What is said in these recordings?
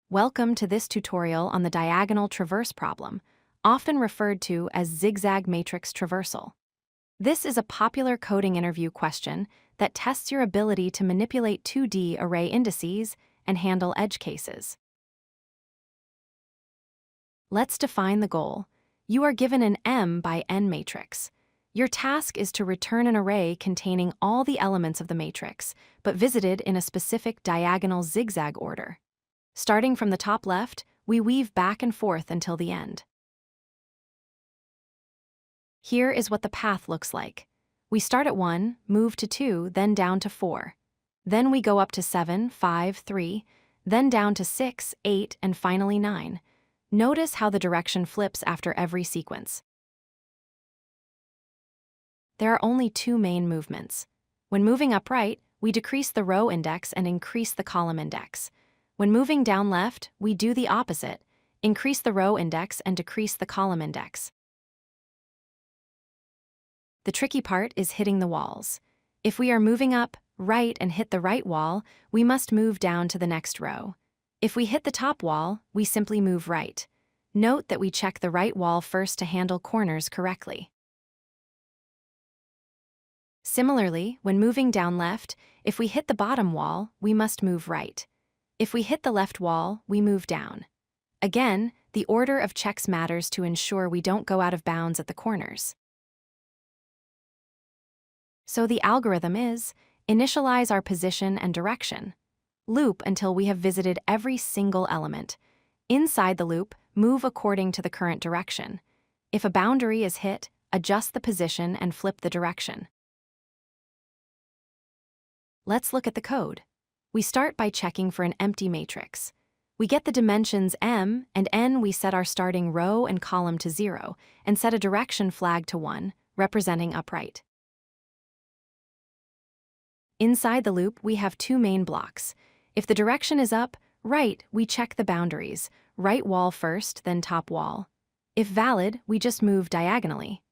Welcome to this tutorial on the diagonal traverse problem, often referred to as Zigzag Matrix Traversal. This is a popular coding interview question that tests your ability to manipulate 2D array indices and handle edge cases. Let's define the goal. You are given an M by N matrix. Your task is to return an array containing all the elements of the matrix, but visited in a specific diagonal zigzag order. Starting from the top left, we weave back and forth until the end. Here is what the path looks like. We start at 1, move to 2, then down to 4. Then we go up to 7, 5, 3, then down to 6, 8, and finally 9. Notice how the direction flips after every sequence. There are only two main movements. When moving upright, we decrease the row index and increase the column index. When moving down left, we do the opposite, increase the row index and decrease the column index. The tricky part is hitting the walls. If we are moving up, right, and hit the right wall, we must move down to the next row. If we hit the top wall, we simply move right. Note that we check the right wall first to handle corners correctly. Similarly, when moving down left, if we hit the bottom wall, we must move right. If we hit the left wall, we move down. Again, the order of checks matters to ensure we don't go out of bounds at the corners. So the algorithm is, initialize our position and direction. Loop until we have visited every single element. Inside the loop, move according to the current direction. If a boundary is hit, adjust the position and flip the direction. Let's look at the code. We start by checking for an empty matrix. We get the dimensions M and N. We set our starting row and column to 0 and set a direction flag to 1, representing upright. Inside the loop, we have two main blocks. If the direction is up, right, we check the boundaries, right wall first, then top wall. If valid, we just move diagonally.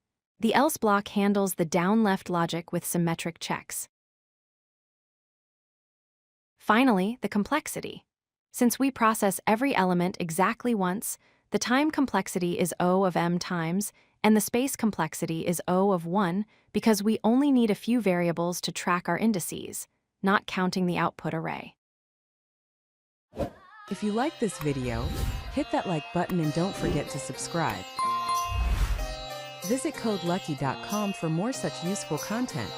The else block handles the down-left logic with symmetric checks. Finally, the complexity. Since we process every element exactly once, the time complexity is O of m times, and the space complexity is O of 1 because we only need a few variables to track our indices, not counting the output array. If you like this video, hit that like button and don't forget to subscribe. Visit codelucky.com for more such useful content.